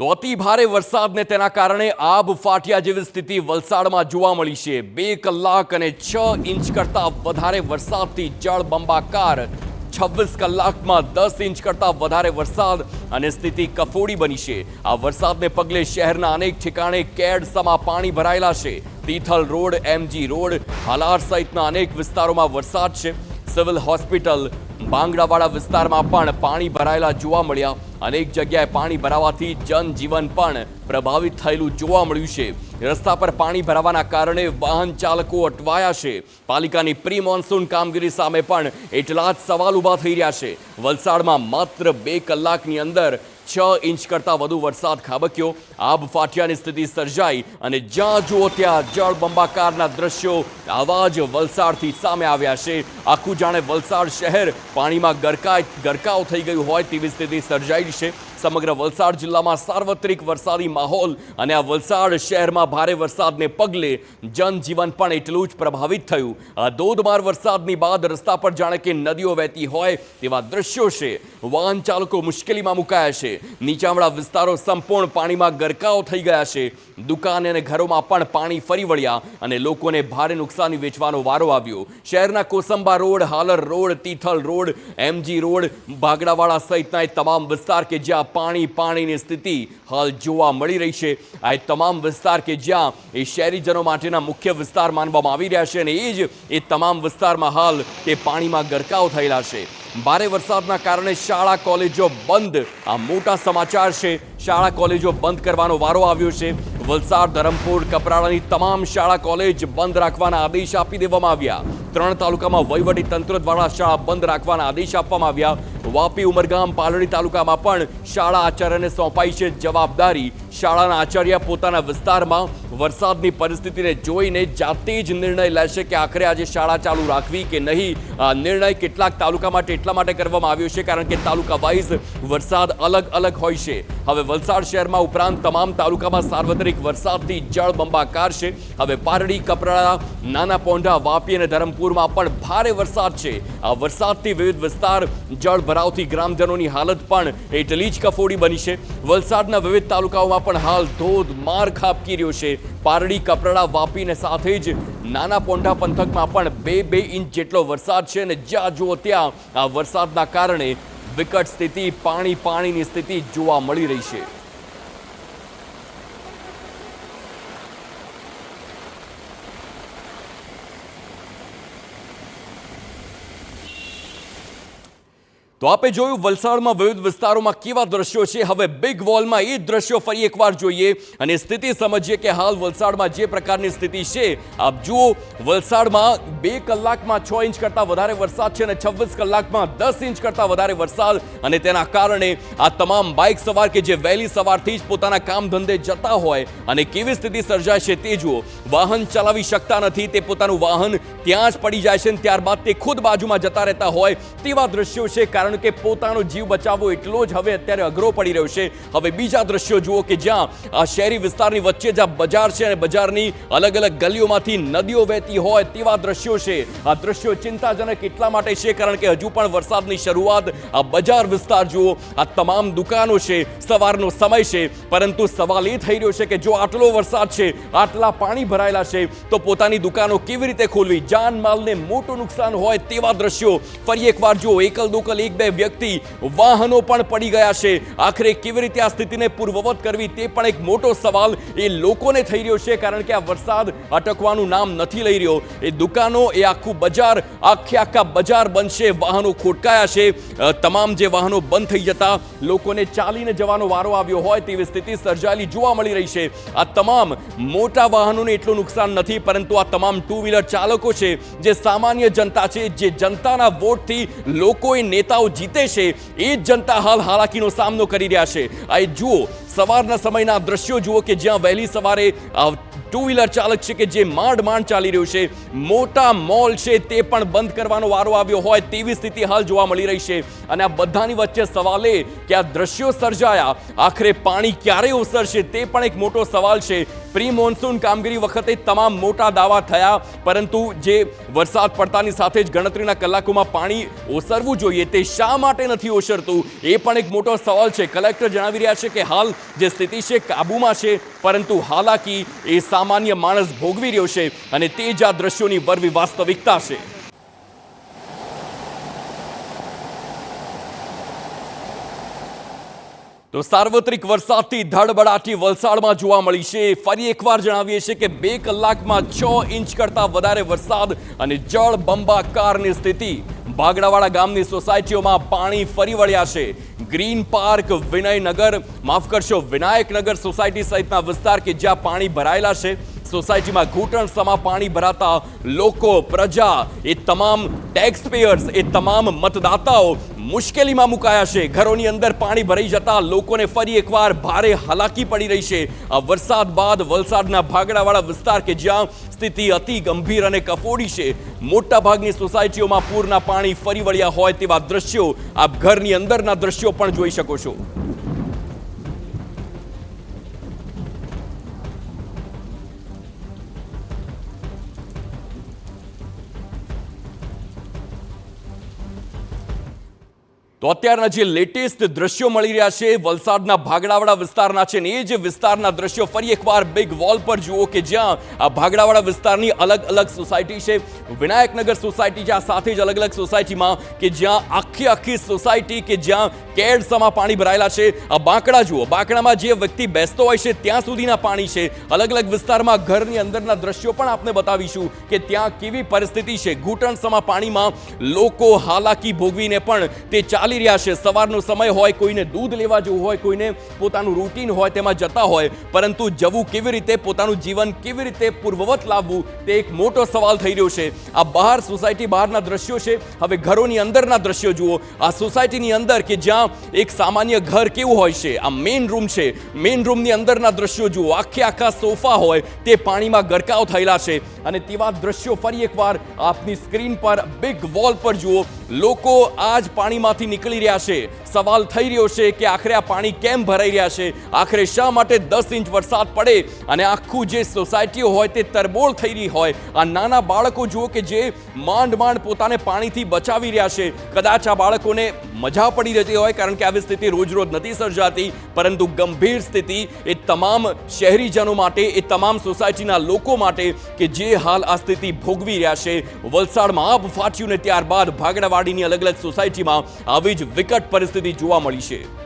તો અતિ ભારે વરસાદને તેના કારણે આબ ફાટ્યા જેવી સ્થિતિ વલસાડમાં જોવા મળી છે। 2 કલાક અને 6 ઇંચ કરતાં વધારે વરસાદથી જળબંબાકાર। 26 કલાકમાં 10 ઇંચ કરતાં વધારે વરસાદ અને સ્થિતિ કફોડી બની છે। આ વરસાદને પગલે શહેરના અનેક ઠેકાણે કેડસમાં પાણી ભરાયેલા છે। Tithal road, MG road, Halar સહિતના અનેક વિસ્તારોમાં વરસાદ છે। સિવિલ હોસ્પિટલ બાંગડાવાડા વિસ્તારમાં પણ પાણી ભરાયેલા જોવા મળ્યા। અનેક જગ્યાએ પાણી ભરાવાથી જનજીવન પણ પ્રભાવિત થયેલું જોવા મળ્યું છે। રસ્તા પર પાણી ભરાવાના કારણે વાહન ચાલકો અટવાયા છે। પાલિકાની પ્રી મોન્સૂન કામગીરી સામે પણ એટલા જ સવાલ ઊભા થઈ રહ્યા છે। વલસાડમાં માત્ર 2 કલાકની અંદર 6 ઇંચ કરતાં વધુ વરસાદ ખાબક્યો। આબ ફાટ્યાની સ્થિતિ સર્જાઈ અને જ્યાં જુઓ ત્યાં જળબંબાકારના દ્રશ્યો આવા જ વલસાડથી સામે આવ્યા છે। આખું જાણે વલસાડ શહેર પાણીમાં ગરકાવ થઈ ગયું હોય તેવી સ્થિતિ સર્જાઈ છે। સમગ્ર વલસાડ જિલ્લામાં સાર્વત્રિક વરસાદી માહોલ અને આ વલસાડ શહેરમાં ભારે વરસાદને પગલે જનજીવન પણ એટલું જ પ્રભાવિત થયું। આ ધોધમાર વરસાદની બાદ રસ્તા પર જાણે કે નદીઓ વહેતી હોય તેવા દ્રશ્યો છે। વાહન ચાલકો મુશ્કેલીમાં મુકાયા છે। નીચાણવાળા વિસ્તારો સંપૂર્ણ પાણીમાં ગરકાવ થઈ ગયા છે। દુકાન અને ઘરોમાં પણ પાણી ફરી વળ્યા અને લોકોને ભારે નુકસાની વેચવાનો વારો આવ્યો। શહેરના Kosamba road, Halar road, Tithal road, MG road, Bagdawada સહિતના તમામ વિસ્તાર કે જ્યાં પાણીની સ્થિતિ હાલ જોવા મળી રહી છે। આ તમામ વિસ્તાર કે જ્યાં એ શહેરીજનો માટેના મુખ્ય વિસ્તાર માનવામાં આવી રહ્યા છે અને એ તમામ વિસ્તારમાં હાલ તે પાણીમાં ગરકાવ થયેલા છે। ભારે વરસાદના કારણે શાળા કોલેજો બંધ, આ મોટા સમાચાર છે। શાળા કોલેજો બંધ કરવાનો વારો આવ્યો છે। વલસાડ, ધરમપુર, કપરાડાની તમામ શાળા કોલેજ બંધ રાખવાના આદેશ આપી દેવામાં આવ્યા। 3 તાલુકામાં વહીવટી તંત્ર દ્વારા શાળા બંધ રાખવાના આદેશ આપવામાં આવ્યા। વાપી, ઉમરગામ, પાલડી તાલુકામાં પણ શાળા આચાર્યને સોંપાઈ છે જવાબદારી। શાળાના આચાર્ય પોતાના વિસ્તારમાં વરસાદની પરિસ્થિતિને જોઈને જાતે જ નિર્ણય લેશે કે આખરે આજે શાળા ચાલુ રાખવી કે નહીં। આ નિર્ણય કેટલાક તાલુકા માટે એટલા માટે કરવામાં આવ્યો છે કારણ કે તાલુકા વાઇઝ વરસાદ અલગ અલગ હોય છે। હવે વલસાડ શહેરમાં ઉપરાંત તમામ તાલુકામાં સાર્વત્રિક વરસાદથી જળબંબાકાર છે। હવે પારડી, કપરાડા, નાના પોંઢા, વાપી અને ધરમપુરમાં પણ ભારે વરસાદ છે। આ વરસાદથી વિવિધ વિસ્તાર જળભરાવથી ગ્રામજનોની હાલત પણ એટલી જ કફોડી બની છે। વલસાડના વિવિધ તાલુકાઓમાં પણ હાલ ધોધમાર ખાબકી રહ્યો છે। પારડી, કપરાડા, વાપીને સાથે જ નાના પોંઢા પંથકમાં પણ 2 ઇંચ જેટલો વરસાદ છે અને જ્યાં જુઓ ત્યાં આ વરસાદના કારણે વિકટ સ્થિતિ, પાણીની સ્થિતિ જોવા મળી રહી છે। તો આપે જોયું વલસાડમાં વિવિધ વિસ્તારોમાં કેવા દ્રશ્યો છે। હવે બિગ વોલમાં એ દ્રશ્યો ફરી એકવાર જોઈએ અને સ્થિતિ સમજીએ કે હાલ વલસાડમાં જે પ્રકારની સ્થિતિ છે। આપ જુઓ, વલસાડમાં 2 કલાકમાં 6 ઇંચ કરતાં વધારે વરસાદ છે અને 26 કલાકમાં 10 ઇંચ કરતાં વધારે વરસાદ અને તેના કારણે આ તમામ બાઇક સવાર કે જે વહેલી સવારથી જ પોતાના કામ ધંધે જતા હોય અને કેવી સ્થિતિ સર્જાય છે તે જુઓ। વાહન ચલાવી શકતા નથી, તે પોતાનું વાહન ત્યાં જ પડી જાય છે અને ત્યારબાદ તે ખુદ બાજુમાં જતા રહેતા હોય તેવા દ્રશ્યો છે કારણ કે પોતાનો જીવ બચાવવો એટલો જ હવે અત્યારે અઘરો પડી રહ્યો છે। હવે બીજા દ્રશ્યો જુઓ કે જ્યાં આ શહેરી વિસ્તારની વચ્ચે જ્યાં બજાર છે અને બજારની અલગ અલગ ગલીઓમાંથી નદીઓ વહેતી હોય તેવા દ્રશ્યો છે। આ દ્રશ્યો ચિંતાજનક એટલા માટે છે કારણ કે હજુ પણ વરસાદની શરૂઆત। આ બજાર વિસ્તાર જુઓ, આ તમામ દુકાનો છે, સવારનો સમય છે, પરંતુ સવાલ એ થઈ રહ્યો છે કે જો આટલો વરસાદ છે, આટલા પાણી ભરાયેલા છે તો પોતાની દુકાનો કેવી રીતે ખોલવી? જાનમાલને મોટું નુકસાન હોય તેવા દ્રશ્યો ફરી એકવાર જુઓ। એકલ દોકલ 1-2 વ્યક્તિ, વાહનો પણ પડી ગયા છે। આખરે કેવી રીતે આ સ્થિતિને પૂર્વવત કરવી તે પણ એક મોટો સવાલ એ લોકોને થઈ રહ્યો છે કારણ કે આ વરસાદ અટકવાનું નામ નથી લઈ રહ્યો। એ દુકાનો, એ આખું બજાર, આખા બજાર બનશે, વાહનો ખોટકાયા છે। તમામ જે વાહનો બંધ થઈ જતા લોકોને ચાલીને જવાનો વારો આવ્યો હોય તેવી સ્થિતિ સર્જાયેલી જોવા મળી રહી છે। આ તમામ મોટા વાહનોને એટલું નુકસાન નથી પરંતુ આ તમામ 2 વ્હીલર ચાલકો છે, જે સામાન્ય જનતા છે, જે જનતાના વોટથી લોકોએ નેતાઓ જીતે છે, એ જ જનતા હાલ હાલાકીનો સામનો કરી રહ્યા છે। આ જુઓ, સવારના સમયના દ્રશ્યો જુઓ કે જ્યાં વહેલી સવારે ટુ વ્હીલર ચાલક છે કે જે માંડ ચાલી રહ્યું છે, મોટા મોલ છે તે પણ બંધ કરવાનો વારો આવ્યો હોય તેવી સ્થિતિ હાલ જોવા મળી રહી છે. અને આ બધાની વચ્ચે સવાલ એ કે આ દ્રશ્યો સર્જાયા, આખરે પાણી ક્યારે ઓસરશે તે પણ એક મોટો સવાલ છે. પ્રી મોન્સૂન કામગીરી વખતે તમામ મોટા દાવા થયા, પરંતુ જે વરસાદ પડતાની સાથે જ ગણતરીના કલાકોમાં પાણી ઓસરવું જોઈએ તે શા માટે નથી ઓસરતું એ પણ એક મોટો સવાલ છે. કલેક્ટર જણાવી રહ્યા છે કે હાલ જે સ્થિતિ છે કાબૂમાં છે, પરંતુ હાલાકી એ સામાન્ય માણસ ભોગવી રહ્યો છે અને તે જ આ દ્રશ્યોની વરવી વાસ્તવિકતા છે. તો સાર્વત્રિક વરસાદથી ધડબડાટી વલસાડમાં જોવા મળી છે. ફરી એકવાર જણાવીએ છીએ કે 2 કલાકમાં 6 ઇંચ કરતાં વધારે વરસાદ અને જળબંબાકારની સ્થિતિ. ભાગડાવાળા ગામની સોસાયટીઓમાં પાણી ફરી વળ્યા છે. ગ્રીન પાર્ક, વિનાયકનગર સોસાયટી સહિતના વિસ્તાર કે જ્યાં પાણી ભરાયેલા છે, સોસાયટીમાં ઘૂંટણસમા પાણી ભરાતા લોકો, પ્રજા, એ તમામ ટેક્સપેયર્સ, એ તમામ મતદાતાઓ મુશ્કેલીમાં મુકાયા છે. ઘરોની અંદર પાણી ભરાઈ જતા લોકોને ફરી એકવાર ભારે હાલાકી પડી રહી છે. આ વરસાદ બાદ વલસાડના ભાગડાવાળા વિસ્તાર કે જ્યાં સ્થિતિ અતિ ગંભીર અને કફોડી છે, મોટાભાગની સોસાયટીઓમાં પૂરના પાણી ફરી વળ્યા હોય તેવા દ્રશ્યો આપ ઘરની અંદરના દ્રશ્યો પણ જોઈ શકો છો. તો અત્યારના જે લેટેસ્ટ દ્રશ્યો મળી રહ્યા છે વલસાડના ભાગડાવાળા વિસ્તારના છે, ને એ જ વિસ્તારના દ્રશ્યો ફરી એકવાર બિગ વોલ પર જુઓ કે જ્યાં આ ભાગડાવાળા વિસ્તારની અલગ અલગ સોસાયટી છે. વિનાયકનગર સોસાયટી જ્યાં સાથે જ અલગ અલગ સોસાયટીમાં કે જ્યાં આખી સોસાયટી કે જ્યાં કેડસમાં પાણી ભરાયેલા છે. આ બાંકડા જુઓ, બાંકડામાં જે વ્યક્તિ બેસતો હોય છે ત્યાં સુધીના પાણી છે. અલગ અલગ વિસ્તારમાં ઘરની અંદરના દ્રશ્યો પણ આપને બતાવીશું કે ત્યાં કેવી પરિસ્થિતિ છે. ઘૂંટણસમા પાણીમાં લોકો હાલાકી ભોગવીને પણ તે ચાલી રહ્યા છે. સવારનો સમય હોય, કોઈને દૂધ લેવા જવું હોય, કોઈને પોતાનું રૂટીન હોય તેમાં જતા હોય, પરંતુ જવું કેવી રીતે, પોતાનું જીવન કેવી રીતે પૂર્વવત લાવવું તે એક મોટો સવાલ થઈ રહ્યો છે. આ બહાર સોસાયટી બહારના દ્રશ્યો છે. હવે ઘરોની અંદરના દ્રશ્યો જુઓ. આ સોસાયટીની અંદર કે જ્યાં એક સામાન્ય ઘર કેવું હોય છે, આ મેઇન રૂમ છે, મેઇન રૂમની અંદરના દ્રશ્યો જુઓ. આખા સોફા હોય તે પાણીમાં ગરકાવ થયેલા છે અને તેવા દ્રશ્યો ફરી એકવાર આપની સ્ક્રીન પર બિગ વોલ પર જુઓ. લોકો આ જ પાણીમાંથી નીકળી રહ્યા છે. સવાલ થઈ રહ્યો છે કે આખરે આ પાણી કેમ ભરાઈ રહ્યા છે, આખરે શા માટે 10 ઇંચ વરસાદ પડે અને આખું જે સોસાયટીઓ હોય તે તરબોળ થઈ રહી હોય. આ નાના બાળકો જુઓ કે જે માંડ પોતાને પાણીથી બચાવી રહ્યા છે. કદાચ આ બાળકોને મજા પડી રહેતી હોય કારણ કે આવી સ્થિતિ રોજ નથી સર્જાતી, પરંતુ ગંભીર સ્થિતિ એ તમામ શહેરીજનો માટે, એ તમામ સોસાયટીના લોકો માટે કે જે હાલ આ સ્થિતિ ભોગવી રહ્યા છે. વલસાડમાં આબ ફાટ્યું ને ત્યારબાદ ભાગડાવાડીની અલગ અલગ સોસાયટીમાં આવી જ વિકટ પરિસ્થિતિ જોવા મળી છે.